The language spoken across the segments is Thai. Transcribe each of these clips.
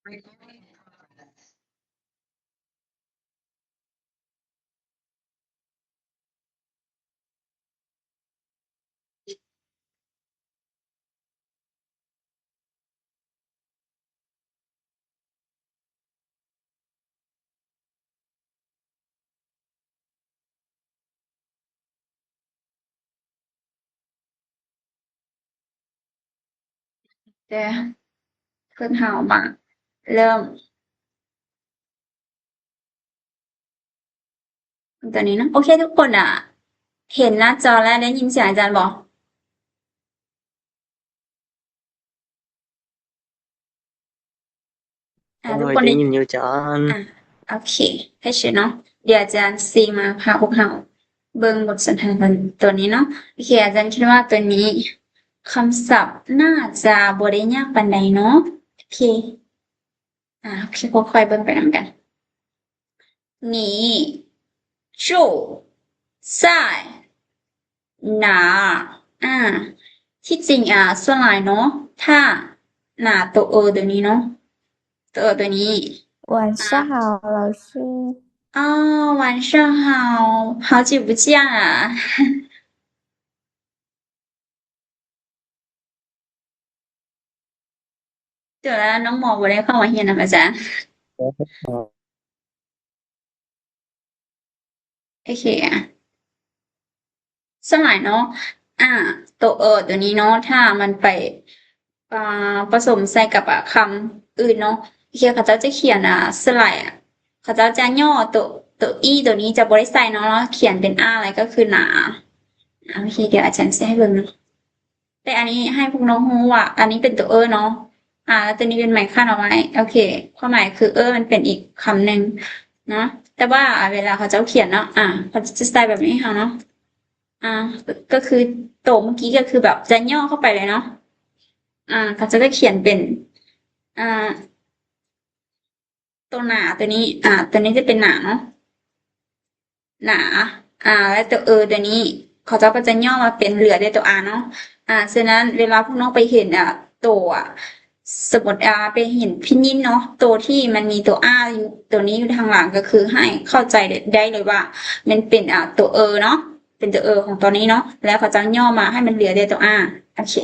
แต่เพิ่นเฮามาเริ่มตัวนี้เนาะโอเคทุกคนอ่ะเห็นหน้าจอแล้วได้ยินเสียงอาจารย์บอกทุกคนได้ได้ยินอยู่จอนอ่ะโอเคให้เชิญเนาะเดี๋ยวอาจารย์ซีมาพาพวกเราเบิ่งบทสนทนาตัวนี้เนาะโอเคอาจารย์คิดว่าตัวนี้คำศัพท์น่าจะบ่ได้ยากปานใดเนาะโอเคโอเคค่อยๆเบิ่งไปนำกัน你住在哪ที่จริงส่วนหลายเนาะถ้าหนาตัวตัวนี้เนาะตัวตัวนี้晚上好，老师。晚上好，好久不见啊！对了，น้องหมอบ่ได้เข้ามาเรียนนำอาจารย์โอเคสมัยเนาะตัวตัวนี้เนาะถ้ามันไปผสมใส่กับคำอื่นเนาะโอเคเขาเจ้าจะเขียนสไลด์เขาเจ้าจะย่อตัวอีตัวนี้จะบ่ได้ใส่เนาะแล้วเขียนเป็นอะไรก็คือหนาโอเคเดี๋ยวอาจารย์จะให้เบิ่งเนาะแต่อันนี้ให้พวกน้องรู้ว่าอันนี้เป็นตัวเนาะแล้วตัวนี้เป็นหมายคาดเอาไว้โอเคความหมายคือมันเป็นอีกคำหนึ่งเนาะแต่ว่าเวลาเขาเจ้าเขียนเนาะเขาจะใส่แบบนี้ค่ะเนาะอ่าก็คือโตเมื่อกี้ก็คือแบบจะย่อเข้าไปเลยเนาะเขาจะได้เขียนเป็นอ่าตัวหนาตัวนี้ตัวนี้จะเป็นหนาเนาะหนาแล้วตัวตัวนี้เขาจะก็จะย่อมาเป็นเหลือได้ตัวเนาะฉะนั้นเวลาพวกน้องไปเห็นตัวสมมติไปเห็นพินิจเนาะตัวที่มันมีตัวอยู่ตัวนี้อยู่ทางหลังก็คือให้เข้าใจได้เลยว่ามันเป็นตัวเนาะเป็นตัวของตัวนี้เนาะแล้วเขาจะย่อมาให้มันเหลือได้ตัวโอเค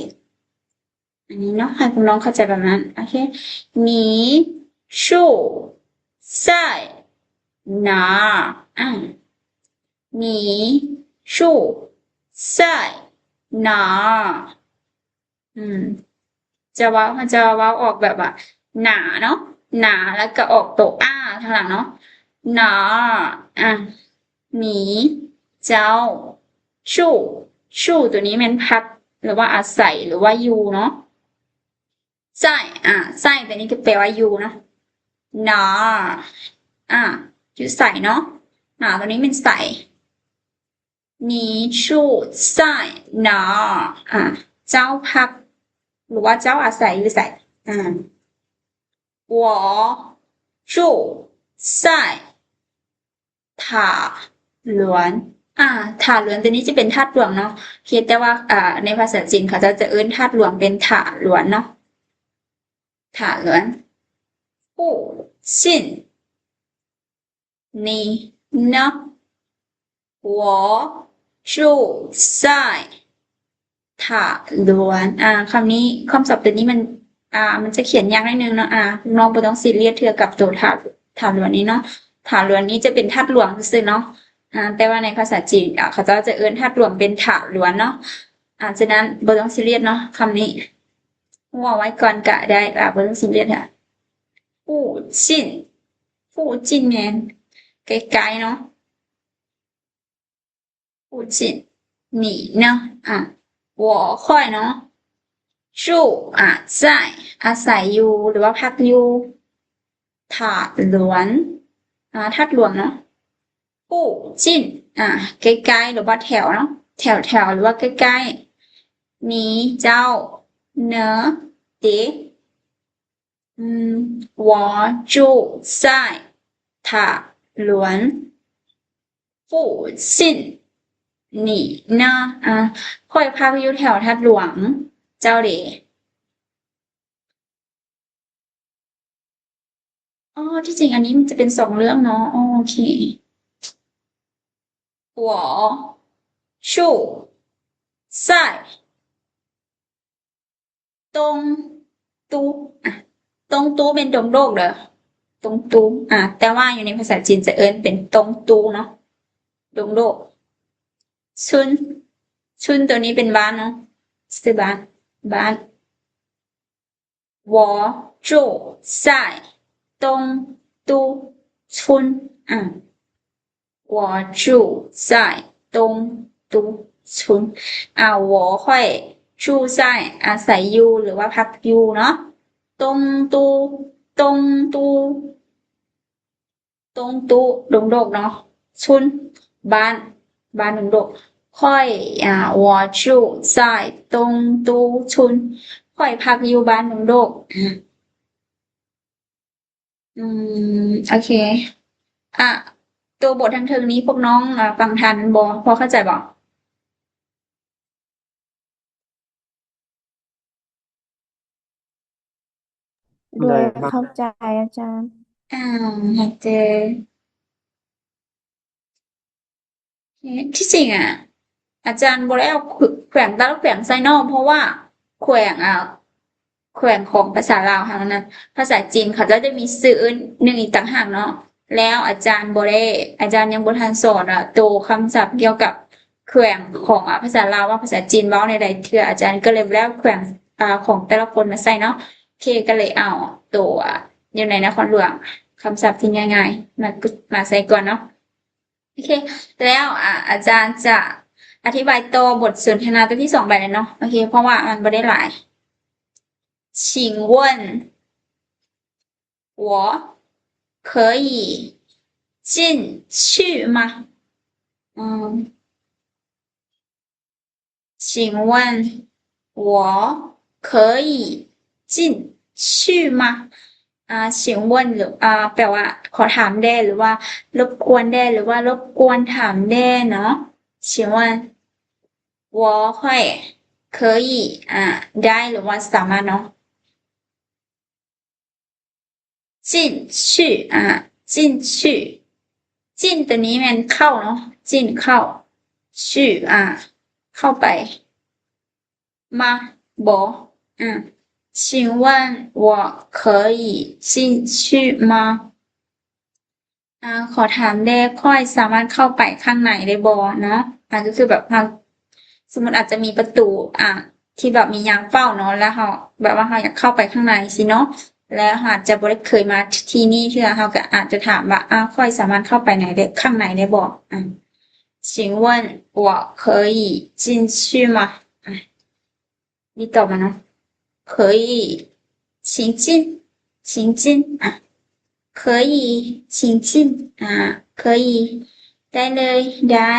อันนี้เนาะให้คุณน้องเข้าใจแบบนั้นโอเค你住在哪你住在哪จะเว้ามันจะเว้าออกแบบว่าหนาเนาะหนาแล้วก็ออกตัวทางหลังเนาะหนาหนีเจ้าชู่ชู่ตัวนี้มันพัดหรือว่าอาศัยหรือว่าอยู่เนาะใส่ใส่ตัวนี้ก็แปลว่าอยู่เนาะหนาอยู่ใส่เนาะหนาตัวนี้มันใส่你住在哪เจ้าพักหรือว่าเจ้าอาศัยอยู่ใส่我住在塔伦ถาหลวนตัวนี้จะเป็นธาตุหลวงเนาะเพียงแต่ว่าในภาษาจีนเขาจะเอิ้นธาตุหลวงเป็นถาหลวนเนาะถาหลวนผู้ชินนี่เนาะ我住在塔伦คำนี้คำศัพท์ตัวนี้มันจะเขียนยากนิดนึงเนาะน้องบ่ต้องซีเรียสเทื่อกับตัวถาหลวนนี้เนาะถาหลวนนี้จะเป็นธาตุหลวงซื่อๆเนาะแต่ว่าในภาษาจีนเขาจะเอิ้นธาตุหลวงเป็นถาหลวนเนาะฉะนั้นบ่ต้องซีเรียสเนาะคำนี้ว่าไว้ก่อนก็ได้บ่ต้องซีเรียสค่ะผู้จินผู้จินแม่นไกลๆเนาะผู้จิน你呢我会เนาะ住在อาศัยอยู่หรือว่าพักอยู่ถาหลวนธาตุหลวงเนาะผู้จิ้นใกล้ๆหรือว่าแถวเนาะแถวหรือว่าใกล้ๆนี้เจ้าเนอเด我住在塔伦附近你呢ค่อยพักอยู่แถวธาตุหลวงเจ้าเด อ๋อที่จริงอันนี้มันจะเป็น2เรื่องเนาะโอเค我住在东都อ่ะตงตูเป็นดงโดกเด้อตงตูแต่ว่าอยู่ในภาษาจีนจะเอิ้นเป็นตงตูเนาะดงโดกชุนชุนตัวนี้เป็นบ้านเนาะชื่อบ้าน我住在东都村我住在东都村我会住在อาศัยอยู่หรือว่าพักอยู่เนาะ东都东都东都ดงดกเนาะชุนบ้านดงดกค่อย我住在东都村ค่อยพักอยู่บ้านดงดกโอเคอ่ะตัวบททางเทิงนี้พวกน้องฟังทันบ่พอเข้าใจบ่ด้วยได้ครับเข้าใจอาจารย์อ่าเจอที่จริงอาจารย์บ่ได้เอาแขวงตาลูกแขวงไซนอลเพราะว่าแขวงแขวงของภาษาลาวทางนั้นภาษาจีนเขาจะมีชื่ออื่นหนึ่งอีกต่างหากเนาะแล้วอาจารย์บ่ได้อาจารย์ยังบ่ทันสอนตัวคำศัพท์เกี่ยวกับแขวงของภาษาลาวว่าภาษาจีนเว้าในใดเทื่ออาจารย์ก็เลยบ่ได้เอาแขวงของแต่ละคนมาใส่เนาะเคก็เลยเอาตัวอยู่ในนครหลวงคำศัพท์ที่ง่ายๆมาใส่ก่อนเนาะโอเคแล้วอาจารย์จะอธิบายตัวบทสนทนาตัวที่2ไปเลยเนาะโอเคเพราะว่ามันบ่ได้หลาย请问我可以进去吗？请问我可以进去吗？请问หรือแปลว่าขอถามได้หรือว่ารบกวนได้หรือว่ารบกวนถามได้เนาะ请问我会可以ได้หรือว่าสามารถเนาะ进去进去进ตัวนี้มันเข้าเนาะ进เข้าชื่อเข้าไปมาบ่请问我可以进去吗ขอถามได้ค่อยสามารถเข้าไปข้างในได้บ่เนาะก็คือแบบสมมติอาจจะมีประตูที่แบบมียามเฝ้าเนาะแล้วเราแบบว่าเราอยากเข้าไปข้างในสิเนาะแล้วเราอาจจะบ่ได้เคยมาที่นี่เทื่อเราก็อาจจะถามว่าค่อยสามารถเข้าไปไหนได้ข้างในได้บ่请问我可以进去吗นี่ตอบมาเนาะ可以请进请进可以请进可以ได้เลยได้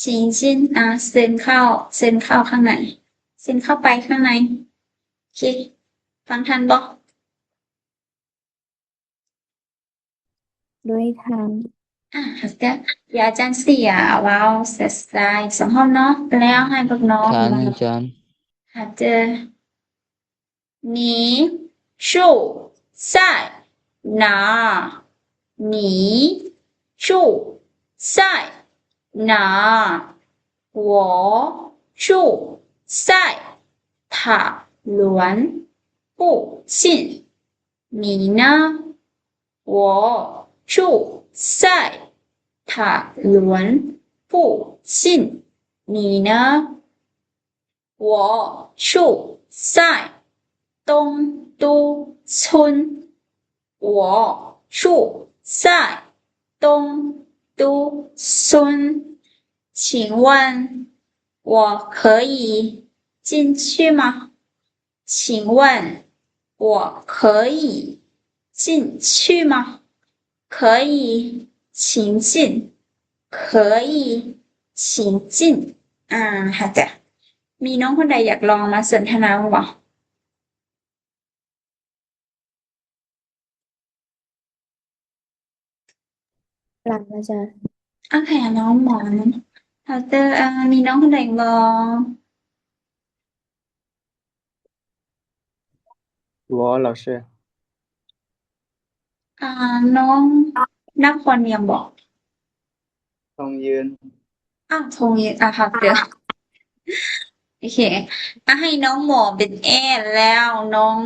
请进เซินเข้าข้างในเซินเข้าไปข้างในโอเคฟังทันบ่ด้วยทาง好的เดี๋ยวอาจารย์เสียว้าวเสร็จสาย2ห้องเนาะแล้วให้พวกน้อง ทาน มา อาจารย์ 好的你住在哪？你住在哪？我住在塔伦附近。你呢？我住在塔伦附近。你呢？我住在东都村。我住在东都村。请问我可以进去吗？请问我可以进去吗？可以，请进，可以，请进好的มีน้องคนใดอยากลองมาสนทนาบ้างบ่หลังอาจารย์ โอเคน้องหมอน好的มีน้องคนใดอีกบ่我老师อ่าน้องนักคนยังบอกทองยืนอ้าวทงยีค่ะเดี๋ยวโอเคให้น้องหมอเป็นแอแล้วน้อง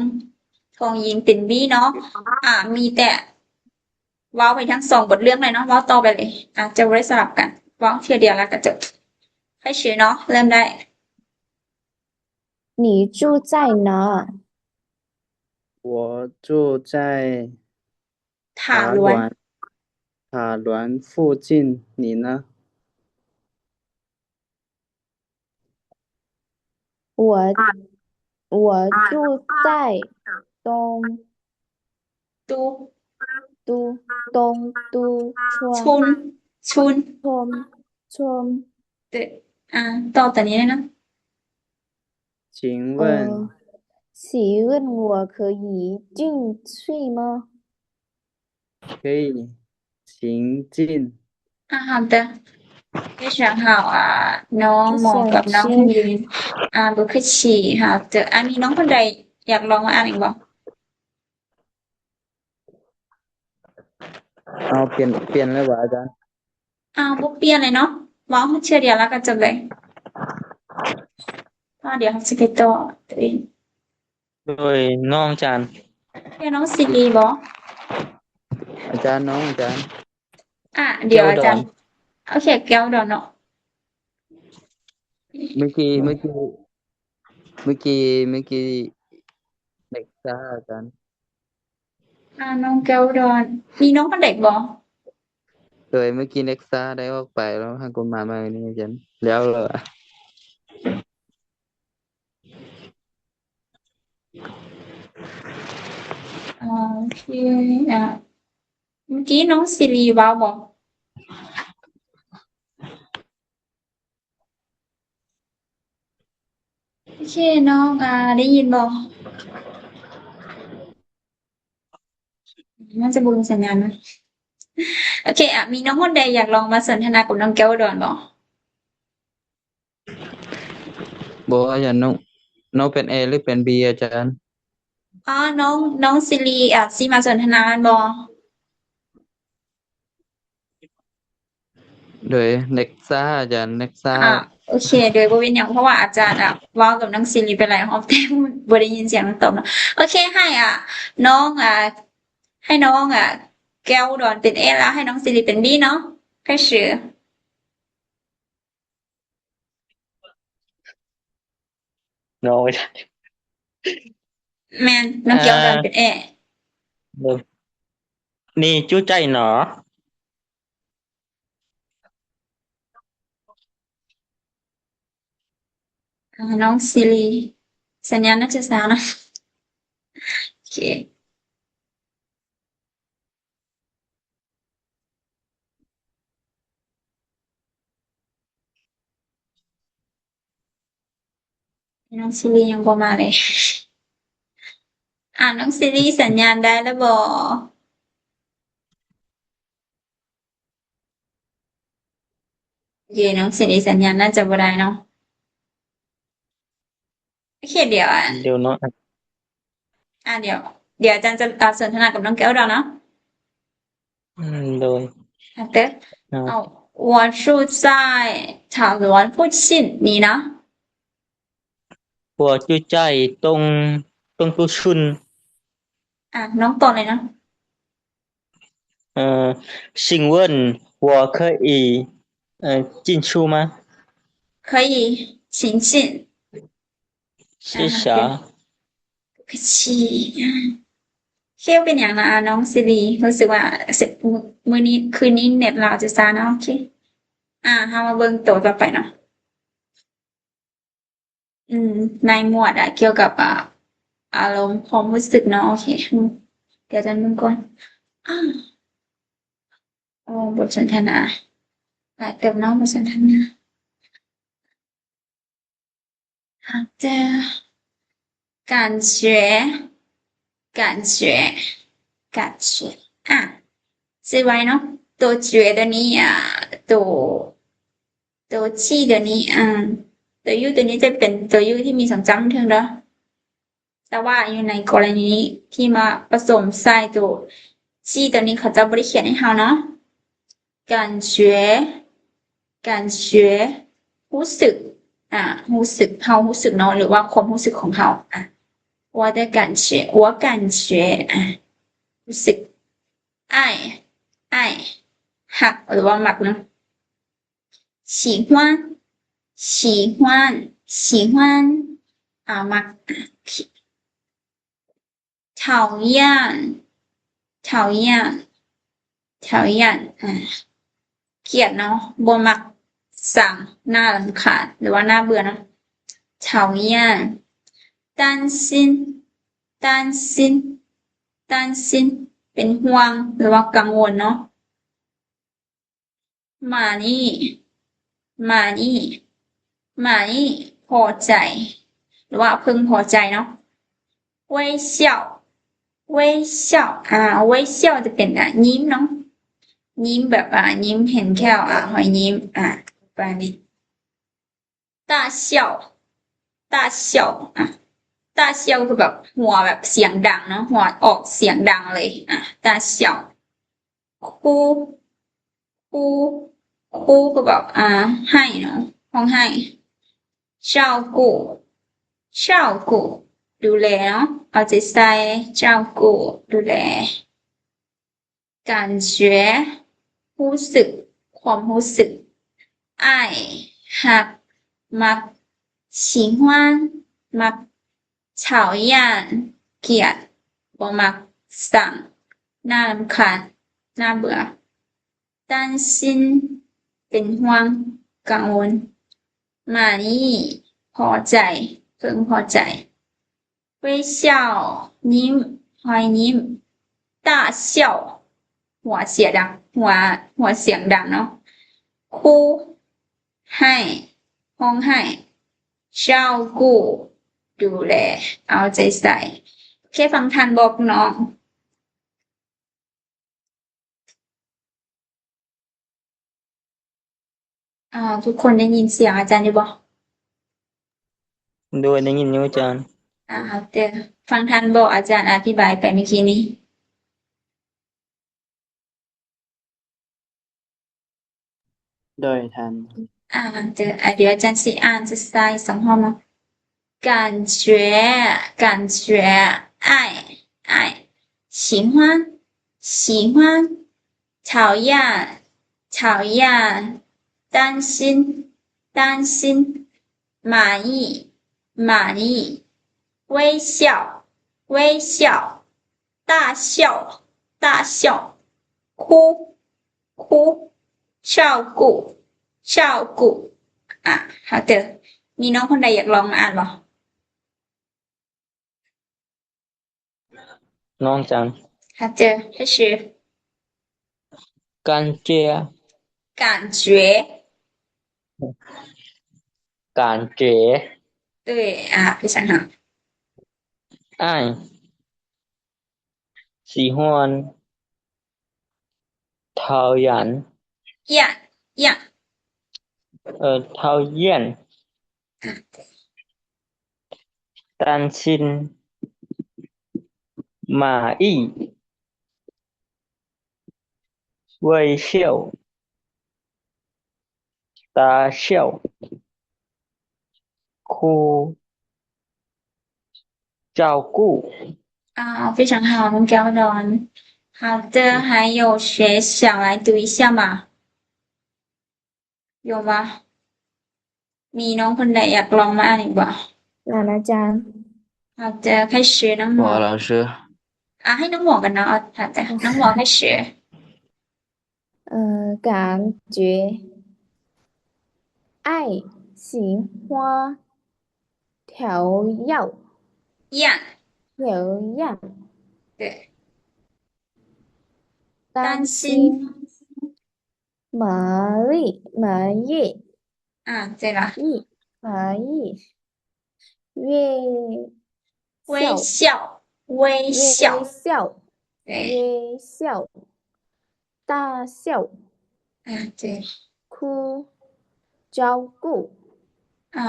ทองยินเป็นบี้เนาะมีแต่เว้าไปทั้งสองบทเรื่องเลยเนาะเว้าต่อไปเลยจะไว้สลับกันเว้าเทียเดียวแล้วก็จบให้ชื่อเนาะเริ่มได้你住在哪？我住在ถาล้วน塔伦附近，你呢？我我住在东ตู都ชุนชุน村เดต่อแต่นี้เลยนะ请问请问我可以进去吗？可以行进好的非常好น้องหมอกับน้องยินบุคชีเจอมีน้องคนใดอยากลองมาอ่านอีกบอกเอาเปลี่ยนเลยว่ะอาจารย์บุกเปลี่ยนเลยเนาะว้าวเชื่อเดียวแล้วก็จบเลยเดี๋ยวจะไปต่อตัวเองโดยน้องจานเรียกน้องซิลีบอก อาจารย์น้องอาจารย์เดี๋ยวอาจารย์โอเคแก้วดอนเนาะเมื่อกี้เมื่อกี้เมื่อกี้เมื่อกี้เด็กซ่าอาจารย์น้องแก้วดอนมีน้องคนเด็กบอก โดยเมื่อกี้เน็กซ่าได้ออกไปแล้วให้คนมานี่อาจารย์แล้วเหรอโอเคเมื่อกี้น้องซิลีว้าวบอกโอเคน้องได้ยินบอกน่าจะบูมสัญญาณนะโอเคมีน้องคนใดอยากลองมาสนทนากับน้องแก้วดอนบอกบอกอาจารย์น้องเป็นเอหรือเป็นบีอาจารย์น้องซิลีซีมาสนทนากันบอก โดยเน็กซ่าอาจารย์เน็กซ่าโอเคโดยบ่เป็นหยังเพราะว่าอาจารย์เว้ากับน้องซิริไปหลายรอบแต่บ่ได้ยินเสียงตอบเนาะโอเคให้น้องให้น้องแก้วดอนเป็น A แล้วให้น้องซิริเป็น B เนาะ开始น้องแม่นน้องแก้วดอนเป็น A นี่จู้ใจหนอน้องซิริสัญญาณน่าจะช้านะโอเคน้องซิริยังบ่มาเลยน้องซิริสัญญาณได้แล้วบ่โอเคน้องซิริสัญญาณน่าจะบ่ได้เนาะโอเคเดี๋ยวเดี๋ยวน้องเดี๋ยวอาจารย์จะสนทนากับน้องแก้วดอนเนาะโดย好的，我住在塔罗附近，你呢？我จู้ใจตรงตู้ชุนน้องต่อเลยนะ请问我可以进出吗可以，请进。是啥客气เที่ยวเป็นอย่างนะน้องซิลีรู้สึกว่าเสร็จมื้อนี้คืนนี้เน็ตเราจะซาเนาะโอเคเฮามาเบิ่งตัวต่อไปเนาะในหมวดเกี่ยวกับอารมณ์ความรู้สึกเนาะโอเคเดี๋ยวจะนึงก่อนอ้าวบทสนทนาหลายเติมเนาะบทสนทนา好的感觉感觉感觉是ไว้เนาะตัว觉得นี้ตัว记得นี้ตัวยูตัวนี้จะเป็นตัวยูที่มีสองจำถึงเนาะแต่ว่าอยู่ในกรณีนี้ที่มาผสมใส่ตัว จีตัวนี้เขาจะบ่ได้เขียนให้เฮาเนาะ感觉รู้สึกรู้สึกเฮารู้สึกเนาะหรือว่าความรู้สึกของเฮา我的感觉รู้สึก爱ฮักหรือว่ามักเนาะ喜欢มัก讨厌เกลียดเนาะบ่มักสั่งน่ารำคาญหรือว่าน่าเบื่อเนาะ讨厌担心เป็นห่วงหรือว่ากังวลเนาะมานี่พอใจหรือว่าพึงพอใจเนาะ微笑微笑จะเป็นยิ้มเนาะยิ้มแบบยิ้มเห็นแค่หอยยิ้มประมาณนี้大笑คือแบบหัวแบบเสียงดังเนาะหัวออกเสียงดังเลย大笑哭คือแบบให้เนาะร้องไห้照顾ดูแลเนาะเอาใจใส่照顾ดูแล感觉รู้สึกความรู้สึก爱ฮักมัก喜欢มัก讨厌เกลียดบ่มักสั่งน่ารำคาญน่าเบื่อ担心เป็นห่วงกังวลมานี่พอใจเพิ่งพอใจ微笑ยิ้มหอยยิ้ม大笑หัวเสียงดังเนาะ哭ให้ร้องไห้照顾ดูแลเอาใจใส่แค่ฟังทันบอกน้องทุกคนได้ยินเสียงอาจารย์อยู่บ่ โดยได้ยินอยู่อาจารย์ เดี๋ยวฟังทันบ่อาจารย์อธิบายไปเมื่อกี้นี้ โดยทันเดี๋ยวอาจารย์สิอ่านจะใส่2ห้องเนาะ感觉爱喜欢讨厌担心满意微笑大笑哭照顾好的มีน้องคนใดอยากลองมาอ่านบ่น้องอาจารย์好的开始感觉对非常好爱喜欢讨厌讨厌担心满意微笑大笑哭照顾非常好น้องแก้วดอน好的还有学想来读一下吗有吗มีน้องคนใดอยากลองมาอ่านอีกบ่อ่านอาจารย์好的开始น้องหมอ我老师ให้น้องหมอกันเนาะ好的น้องหมอ开始感觉爱喜欢调样对担心满意对了满意微笑对大笑对哭照顾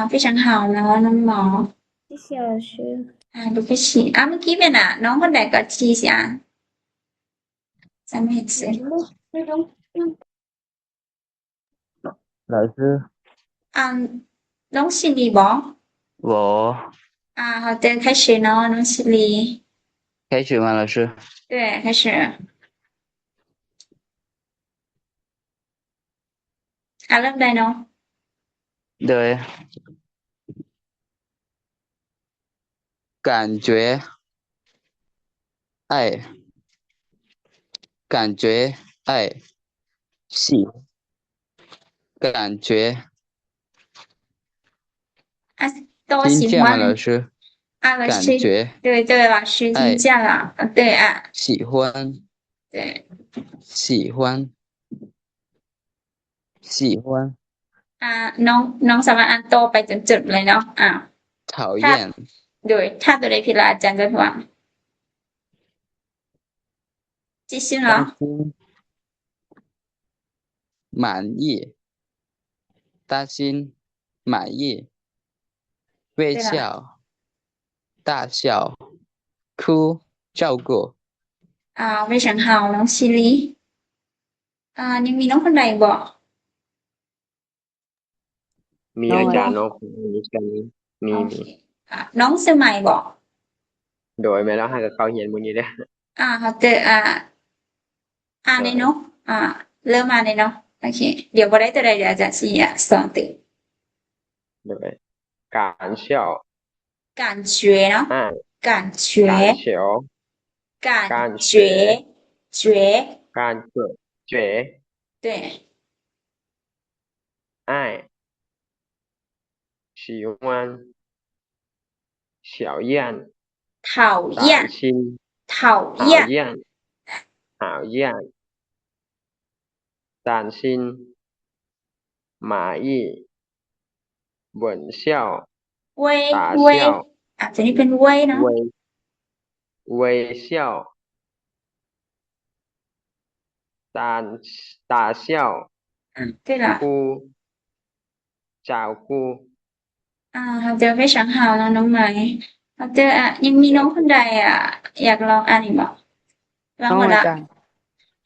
非常好เนาะน้องหมอ谢谢老师ดูไปฉีเมื่อกี้เป็นน้องคนใดก็ชี้สิ什么意思？老师น้องชิลีบ่我好的开始เนาะน้องชิลี开始吗老师对开始เริ่มได้เนาะ对感觉爱感觉爱喜感觉都喜听见吗欢老师老感师觉对对老师听见了对喜欢对喜欢喜欢น้องสามารถอ่านต่อไปจนจบเลยเนาะ讨厌โดยถ้าตัวใดผิดละอาจารย์จะถาม继续เนาะ满意担心满意微笑大笑哭照顾非常好น้องชิลียังมีน้องคนใดบ่มีอาจารย์น้องคนนี้กันมีน้องสมัยบ่โดยแม่แล้วให้กับเขาเรียนมื้อนี้เด้เขาเจอเลยเนาะเริ่มมาเลยเนาะโอเคเดี๋ยวบ่ได้ตัวใดเดี๋ยวอาจารย์สิสอนติโดยการ笑感觉เนาะ感觉感觉觉การ觉对爱喜欢小燕讨厌讨厌讨厌担心满意微笑大笑จะนี่เป็นเว้ยเนาะ微笑大笑对了哭照顾好的非常好เนาะน้องใหม่好的ยังมีน้องคนใดอยากลองอ่านอีกบ่ลองหมดละ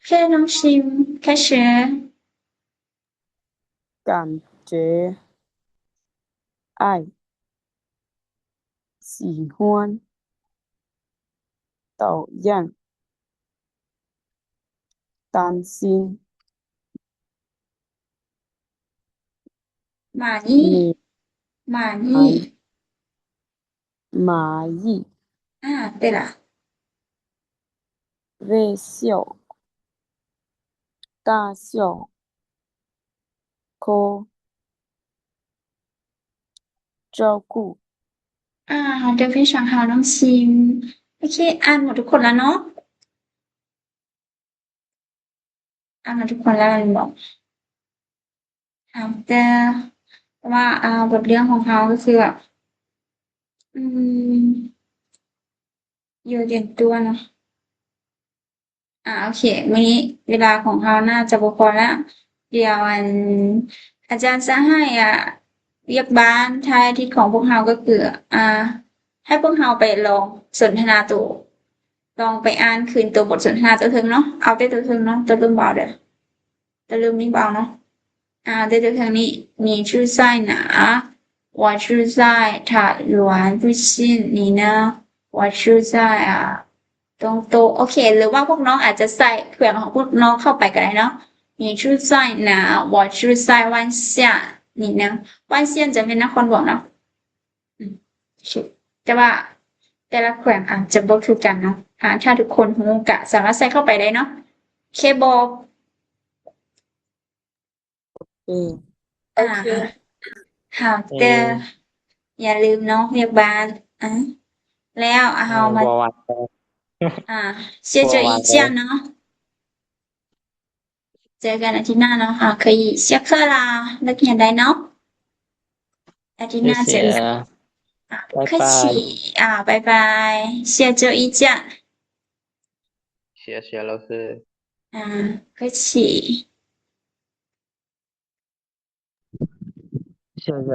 แค่น้องชิม开始感觉爱喜欢讨厌担心满意对了微笑大笑哭照顾好的非常好น้องชิมโอเคอ่านหมดทุกคนแล้วเนาะอ่านหมดทุกคนแล้วบอกแต่ว่าบทเรียนของเขาก็คือแบบอยู่เตรียมตัวเนาะโอเคมื้อนี้เวลาของเราน่าจะบ่พอแล้วเดี๋ยวอาจารย์จะให้เรียกบ้านท้ายอาทิตย์ของพวกเราก็คือให้พวกเราไปลองสนทนาตัวลองไปอ่านคืนตัวบทสนทนาตัวถึงเนาะเอาแต่ตัวถึงเนาะตัวลืมเบาเด้อตัวลืมนี่เบาเนาะ对ตัวถึงนี้你住在哪我住在台湾附近你呢我住在ตรงโตโอเคหรือว่าพวกน้องอาจจะใส่เครื่องของพวกน้องเข้าไปก็ได้เนาะ你住在哪我住在万象你呢万象จะเป็นนครหลวงเนาะแต่ว่าแต่ละแขวงอาจจะบ่คือกันเนาะถ้าทุกคนฮู้ก็สามารถใส่เข้าไปได้เนาะเคบ่โอเค好的อย่าลืมเนาะเรียกบ้านแล้วเอามา谢这一讲呢เจอกันอาทิตย์หน้าเนาะ可以下课啦เลิกเรียนได้เนาะอาทิตย์หน้าเจอกัน不客气拜拜下周一讲谢谢老师客气谢谢